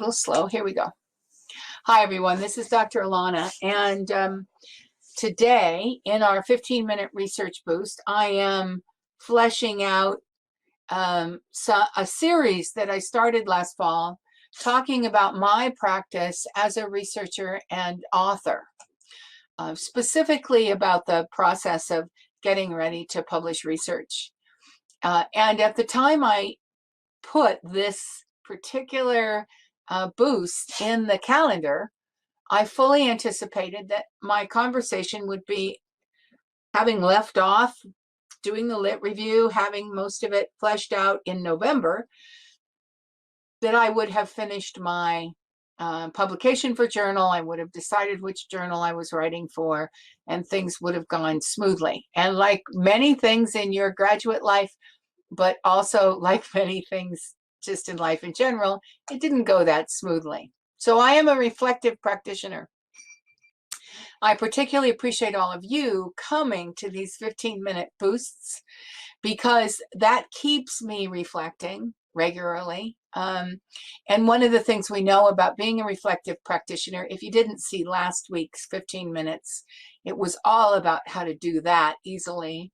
little slow. Here we go. Hi, everyone. This is Dr. Alana. And today, in our 15-minute research boost, I am fleshing out a series that I started last fall, talking about my practice as a researcher and author, specifically about the process of getting ready to publish research. And at the time I put this particular boost in the calendar, I fully anticipated that my conversation would be, having left off doing the lit review, having most of it fleshed out in November, that I would have finished my publication for journal. I would have decided which journal I was writing for, and things would have gone smoothly. And like many things in your graduate life, but also like many things just in life in general, it didn't go that smoothly. So I am a reflective practitioner. I particularly appreciate all of you coming to these 15-minute boosts, because that keeps me reflecting regularly. And one of the things we know about being a reflective practitioner, if you didn't see last week's 15 minutes, it was all about how to do that easily,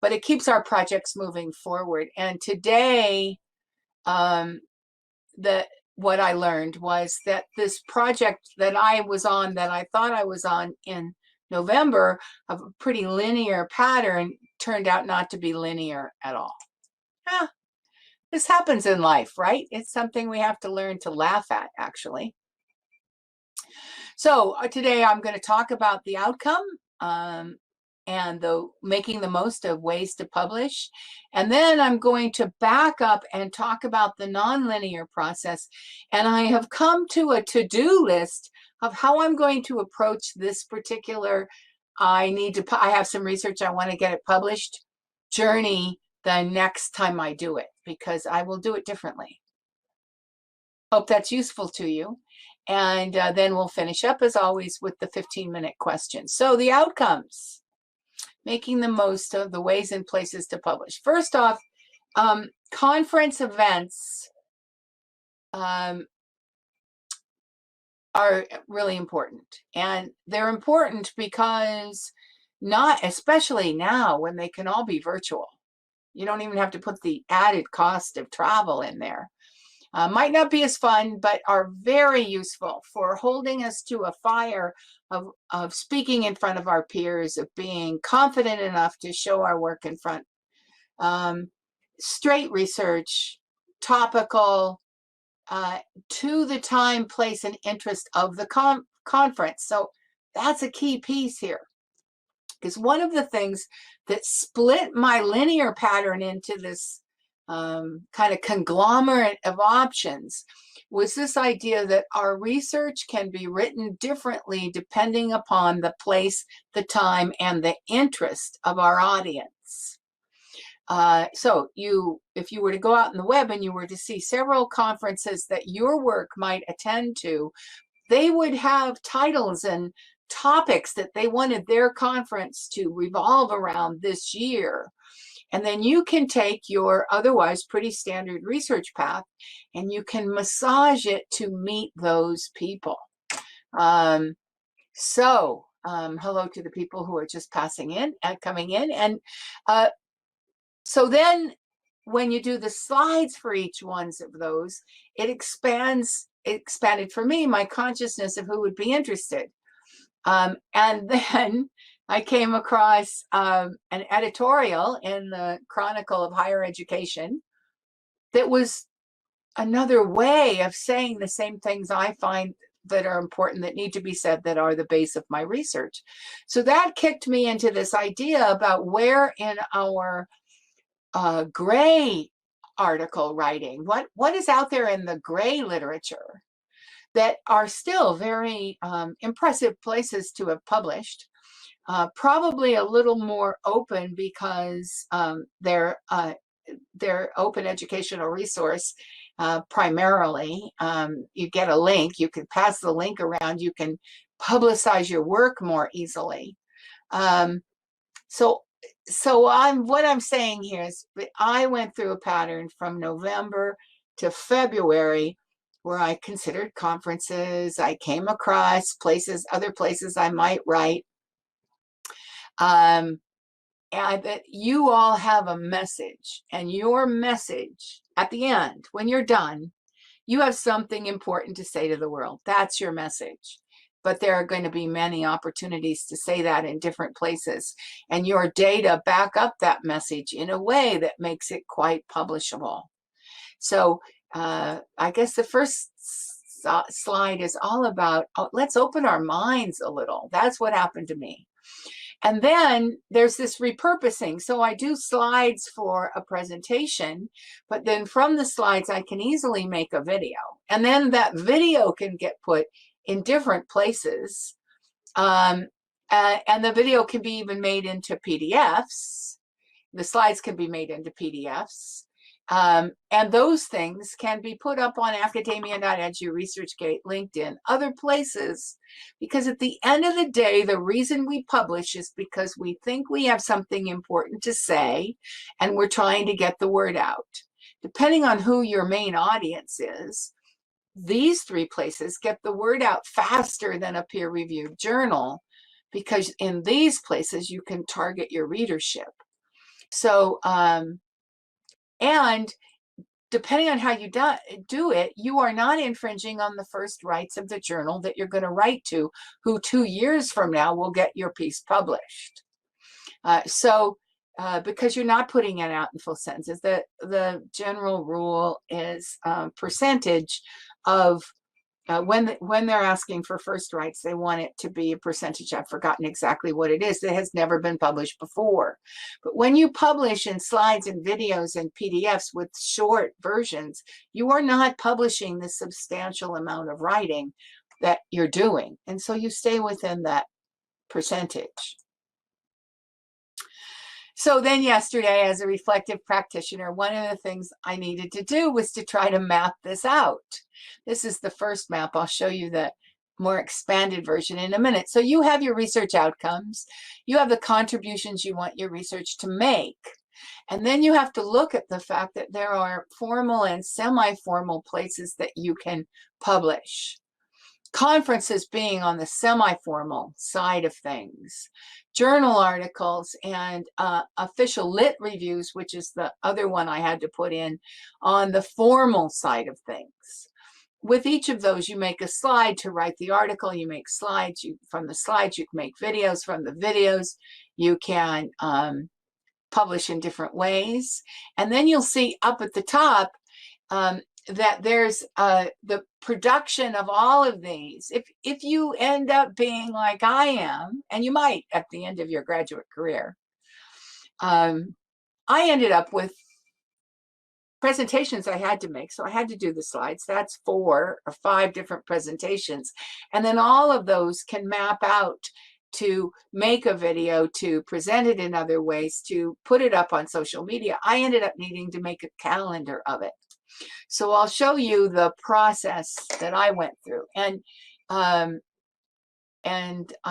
but it keeps our projects moving forward. And today, what I learned was that this project that I was on, that I thought I was on in November, of a pretty linear pattern, turned out not to be linear at all. This happens in life, right? It's something we have to learn to laugh at, actually. So today I'm going to talk about the outcome and making the most of ways to publish. And then I'm going to back up and talk about the nonlinear process. And I have come to a to-do list of how I'm going to approach this particular, I have some research, I want to get it published, journey the next time I do it, because I will do it differently. Hope that's useful to you. And then we'll finish up, as always, with the 15-minute questions. So the outcomes, making the most of the ways and places to publish. First off, conference events are really important. And they're important because, not especially now when they can all be virtual. You don't even have to put the added cost of travel in there. Might not be as fun, but are very useful for holding us to a fire of speaking in front of our peers, of being confident enough to show our work in front. Straight research, topical, to the time, place, and interest of the conference. So that's a key piece here. Because one of the things that split my linear pattern into this kind of conglomerate of options was this idea that our research can be written differently depending upon the place, the time, and the interest of our audience. So if you were to go out on the web and you were to see several conferences that your work might attend to, they would have titles and topics that they wanted their conference to revolve around this year. And then you can take your otherwise pretty standard research path and you can massage it to meet those people. Hello to the people who are just coming in. And so then when you do the slides for each one of those, it expanded for me my consciousness of who would be interested. And then I came across an editorial in the Chronicle of Higher Education that was another way of saying the same things I find that are important, that need to be said, that are the base of my research. So that kicked me into this idea about where in our gray article writing, what is out there in the gray literature that are still very impressive places to have published, probably a little more open because they're open educational resource primarily. You get a link, you can pass the link around, you can publicize your work more easily. So what I'm saying here is I went through a pattern from November to February where I considered conferences. I came across places, other places I might write. And that you all have a message, and your message at the end, when you're done, you have something important to say to the world. That's your message. But there are going to be many opportunities to say that in different places. And your data back up that message in a way that makes it quite publishable. So I guess the first slide is all about, let's open our minds a little. That's what happened to me. And then there's this repurposing. So I do slides for a presentation, but then from the slides, I can easily make a video. And then that video can get put in different places. And the video can be even made into PDFs. The slides can be made into PDFs. And those things can be put up on academia.edu, ResearchGate, LinkedIn, other places, because at the end of the day, the reason we publish is because we think we have something important to say, and we're trying to get the word out. Depending on who your main audience is, these three places get the word out faster than a peer-reviewed journal, because in these places, you can target your readership. So, and depending on how you do it, you are not infringing on the first rights of the journal that you're going to write to, who 2 years from now will get your piece published. Because you're not putting it out in full sentences, the general rule is percentage of when they're asking for first rights, they want it to be a percentage. I've forgotten exactly what it is. That has never been published before. But when you publish in slides and videos and PDFs with short versions, you are not publishing the substantial amount of writing that you're doing. And so you stay within that percentage. So then yesterday, as a reflective practitioner, one of the things I needed to do was to try to map this out. This is the first map. I'll show you the more expanded version in a minute. So you have your research outcomes. You have the contributions you want your research to make. And then you have to look at the fact that there are formal and semi-formal places that you can publish. Conferences being on the semi-formal side of things, journal articles, and official lit reviews, which is the other one I had to put in, on the formal side of things. With each of those, you make a slide to write the article. You make slides. From the slides, you can make videos. From the videos, you can publish in different ways. And then you'll see up at the top that there's the production of all of these. If you end up being like I am, and you might at the end of your graduate career, I ended up with presentations I had to make. So I had to do the slides. That's 4 or 5 different presentations. And then all of those can map out to make a video, to present it in other ways, to put it up on social media. I ended up needing to make a calendar of it. So I'll show you the process that I went through, and I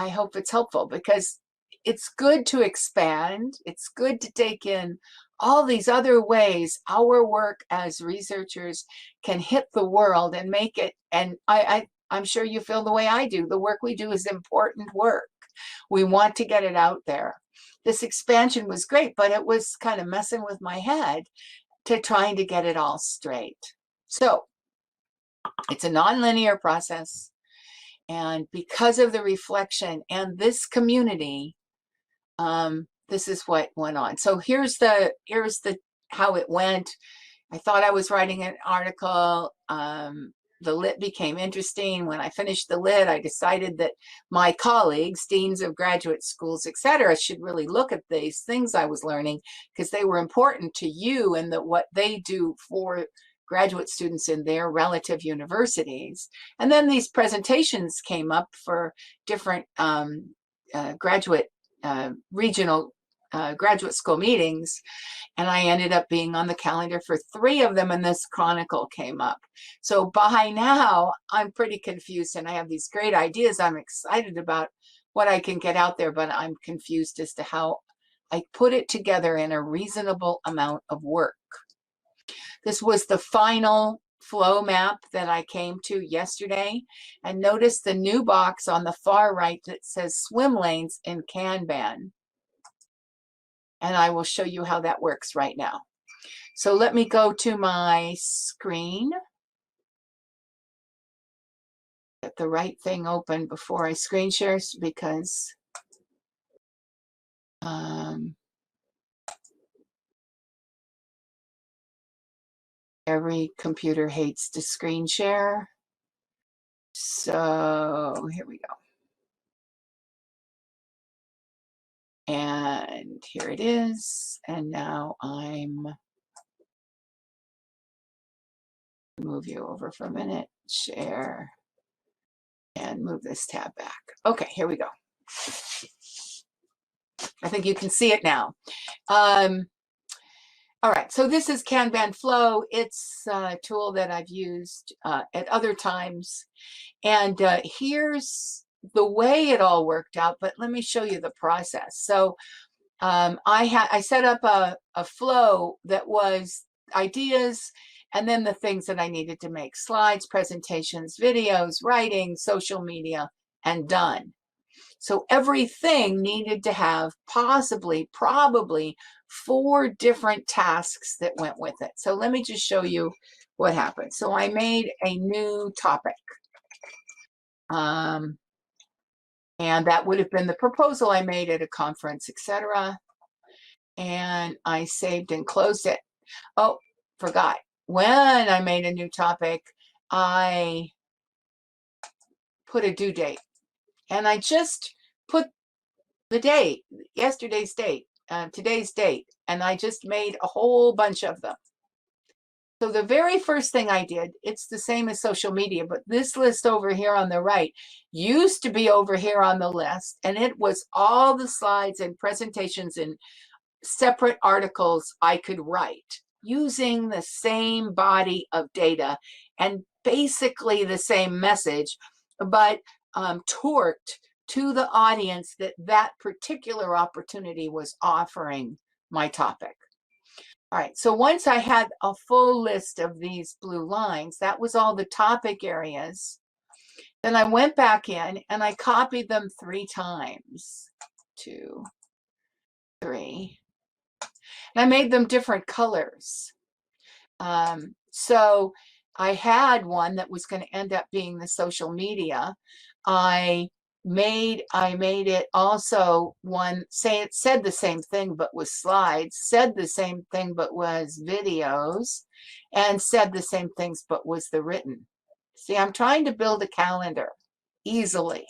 hope it's helpful, because it's good to expand. It's good to take in all these other ways our work as researchers can hit the world and make it. And I'm sure you feel the way I do. The work we do is important work. We want to get it out there. This expansion was great, but it was kind of messing with my head to trying to get it all straight. So it's a nonlinear process. And because of the reflection and this community, this is what went on. So here's how it went. I thought I was writing an article. The lit became interesting. When I finished the lit, I decided that my colleagues, deans of graduate schools, etc., should really look at these things I was learning, because they were important to you and what they do for graduate students in their relative universities. And then these presentations came up for different graduate regional graduate school meetings, and I ended up being on the calendar for 3 of them, and this chronicle came up. So by now, I'm pretty confused, and I have these great ideas. I'm excited about what I can get out there, but I'm confused as to how I put it together in a reasonable amount of work. This was the final flow map that I came to yesterday, and notice the new box on the far right that says swim lanes in Kanban. And I will show you how that works right now. So let me go to my screen. Get the right thing open before I screen share, because every computer hates to screen share. So here we go. And here it is. And now I'm move you over for a minute, share, and move this tab back. Okay, here we go. I think you can see it now. All right, so this is Kanban Flow. It's a tool that I've used at other times. And here's the way it all worked out, but let me show you the process. So I set up a flow that was ideas and then the things that I needed to make: slides, presentations, videos, writing, social media, and done. So everything needed to have probably 4 different tasks that went with it. So let me just show you what happened. So I made a new topic. And that would have been the proposal I made at a conference, etc. And I saved and closed it. Oh, forgot. When I made a new topic, I put a due date. And I just put the date, yesterday's date, today's date, and I just made a whole bunch of them. So the very first thing I did, it's the same as social media, but this list over here on the right used to be over here on the list, and it was all the slides and presentations and separate articles I could write using the same body of data and basically the same message, but torqued to the audience that that particular opportunity was offering my topic. All right, so once I had a full list of these blue lines, that was all the topic areas. Then I went back in and I copied them 3 times. 2, 3. And I made them different colors. So I had one that was going to end up being the social media. I made it also one, say it said the same thing but was slides, said the same thing but was videos, and said the same things but was the written. See, I'm trying to build a calendar easily.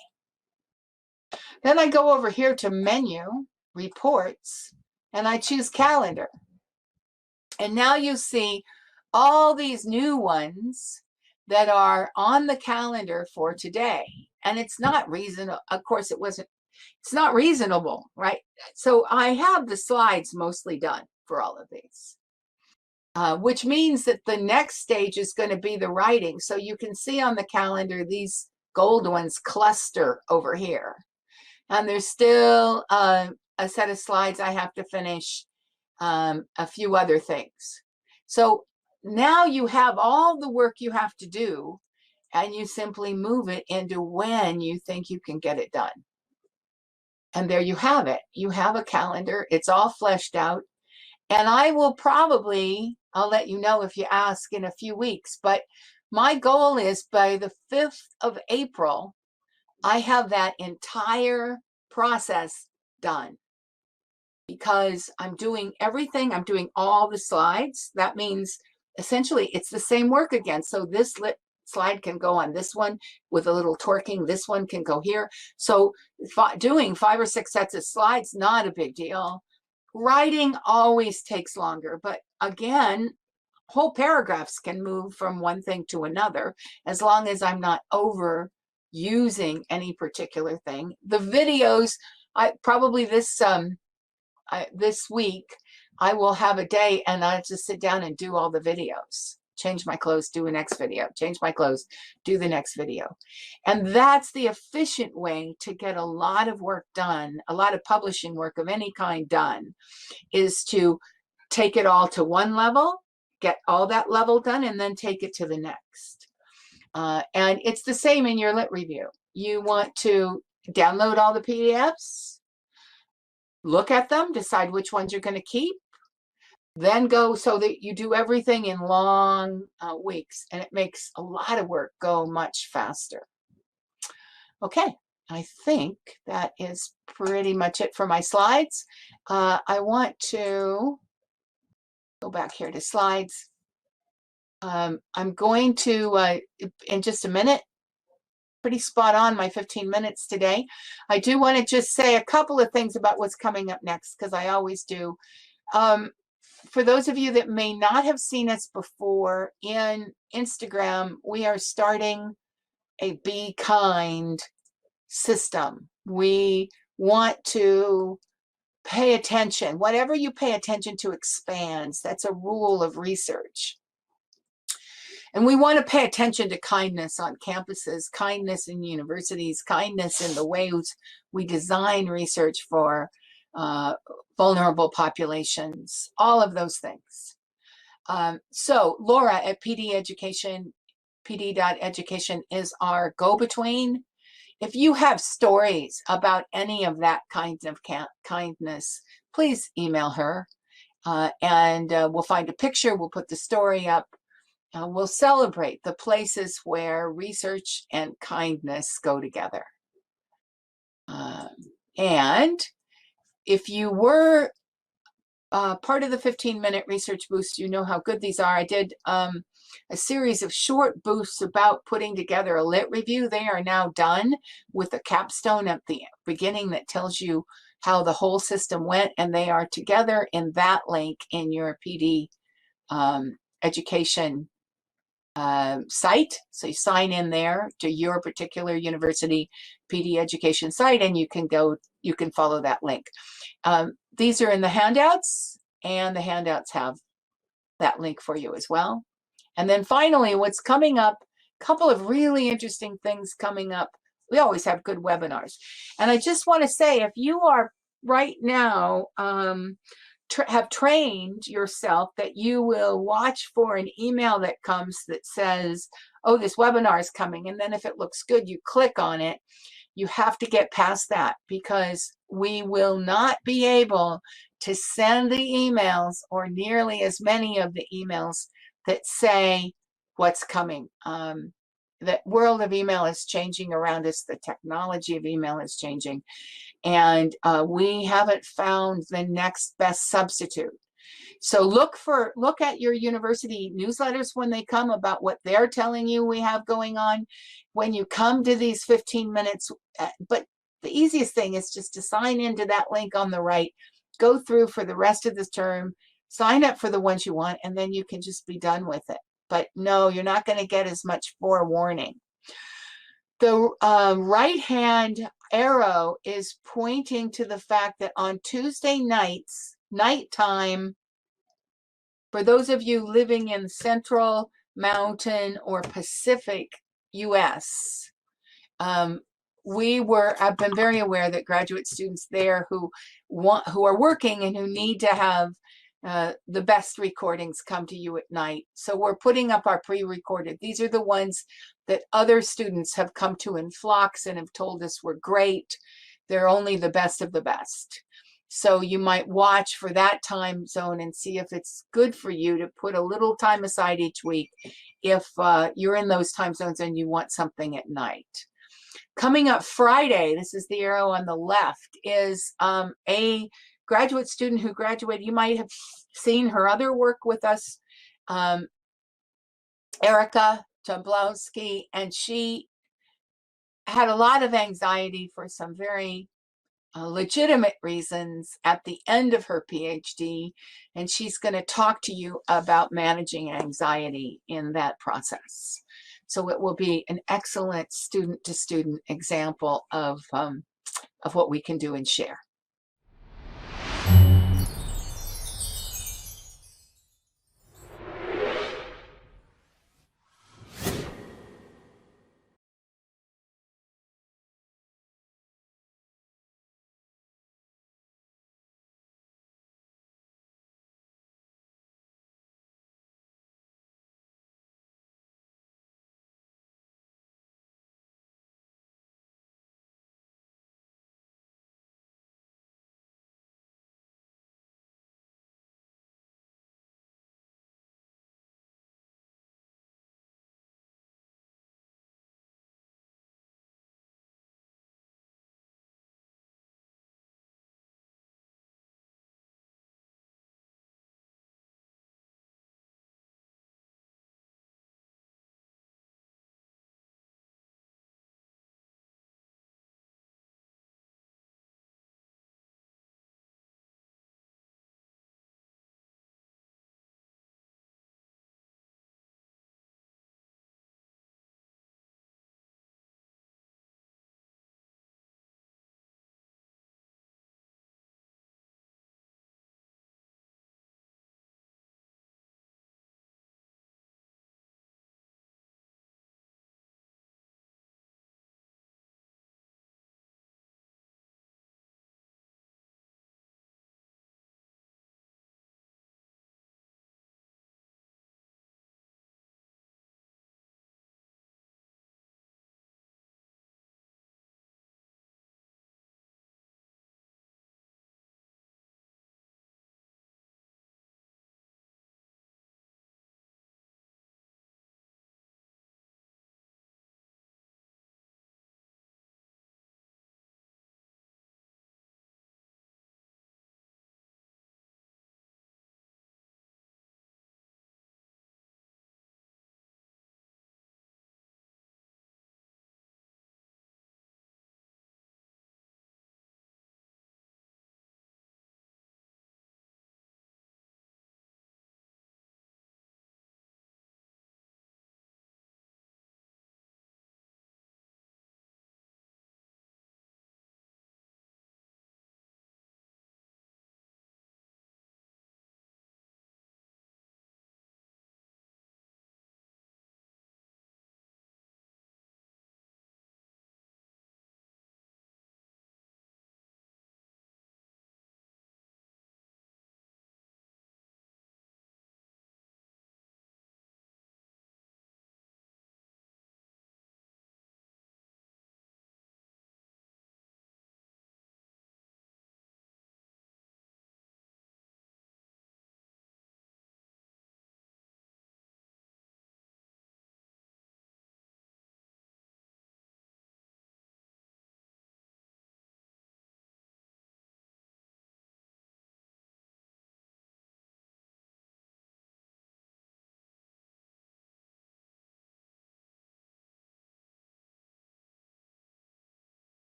Then I go over here to menu, reports, and I choose calendar. And now you see all these new ones that are on the calendar for today. And it's not reasonable. Of course, it's not reasonable, right? So I have the slides mostly done for all of these, which means that the next stage is going to be the writing. So you can see on the calendar, these gold ones cluster over here. And there's still a set of slides I have to finish, a few other things. So now you have all the work you have to do, and you simply move it into when you think you can get it done. And there you have it. You have a calendar. It's all fleshed out. And I will probably, I'll let you know if you ask in a few weeks, but my goal is by the 5th of April, I have that entire process done. Because I'm doing everything, I'm doing all the slides. That means essentially it's the same work again. So this slide can go on this one with a little torquing. This one can go here. So doing 5 or 6 sets of slides, not a big deal. Writing always takes longer, but again, whole paragraphs can move from one thing to another as long as I'm not overusing any particular thing. The videos, I probably this week, I will have a day and I'll just sit down and do all the videos. Change my clothes, do the next video. Change my clothes, do the next video. And that's the efficient way to get a lot of work done, a lot of publishing work of any kind done, is to take it all to one level get all that level done, and then take it to the next. And it's the same in your lit review. You want to download all the PDFs, look at them, decide which ones you're going to keep, then go so that you do everything in long weeks, and it makes a lot of work go much faster. Okay, I think that is pretty much it for my slides. I want to go back here to slides. I'm going to, in just a minute, pretty spot on my 15 minutes today. I do want to just say a couple of things about what's coming up next, because I always do. For those of you that may not have seen us before, in Instagram, we are starting a Be Kind system. We want to pay attention. Whatever you pay attention to expands. That's a rule of research. And we want to pay attention to kindness on campuses, kindness in universities, kindness in the ways we design research for vulnerable populations, all of those things. So Laura at pd.education is our go-between. If you have stories about any of that kind of kindness, please email her, and we'll find a picture, we'll put the story up. We'll celebrate the places where research and kindness go together. And if you were part of the 15-minute research boost, you know how good these are. I did a series of short boosts about putting together a lit review. They are now done with a capstone at the beginning that tells you how the whole system went, and they are together in that link in your PD education site. So you sign in there to your particular university PD education site, and you can follow that link. These are in the handouts, and the handouts have that link for you as well. And then finally, what's coming up, a couple of really interesting things coming up. We always have good webinars. And I just want to say, if you are right now, have trained yourself that you will watch for an email that comes that says, oh, this webinar is coming. And then if it looks good, you click on it. You have to get past that, because we will not be able to send the emails, or nearly as many of the emails that say what's coming. The world of email is changing around us. The technology of email is changing. And we haven't found the next best substitute. So look at your university newsletters when they come about what they're telling you we have going on. When you come to these 15 minutes, but the easiest thing is just to sign into that link on the right, go through for the rest of this term, sign up for the ones you want, and then you can just be done with it. But no, you're not going to get as much forewarning. The right-hand arrow is pointing to the fact that on Tuesday nights, nighttime, for those of you living in Central, Mountain, or Pacific US, I've been very aware that graduate students there who are working and who need to have the best recordings come to you at night. So we're putting up our pre-recorded. These are the ones that other students have come to in flocks and have told us were great. They're only the best of the best. So you might watch for that time zone and see if it's good for you to put a little time aside each week if you're in those time zones and you want something at night. Coming up Friday, this is the arrow on the left, is a graduate student who graduated. You might have seen her other work with us, Erica Jablowski, and she had a lot of anxiety for some very legitimate reasons at the end of her PhD, and she's going to talk to you about managing anxiety in that process. So it will be an excellent student-to-student example of what we can do and share.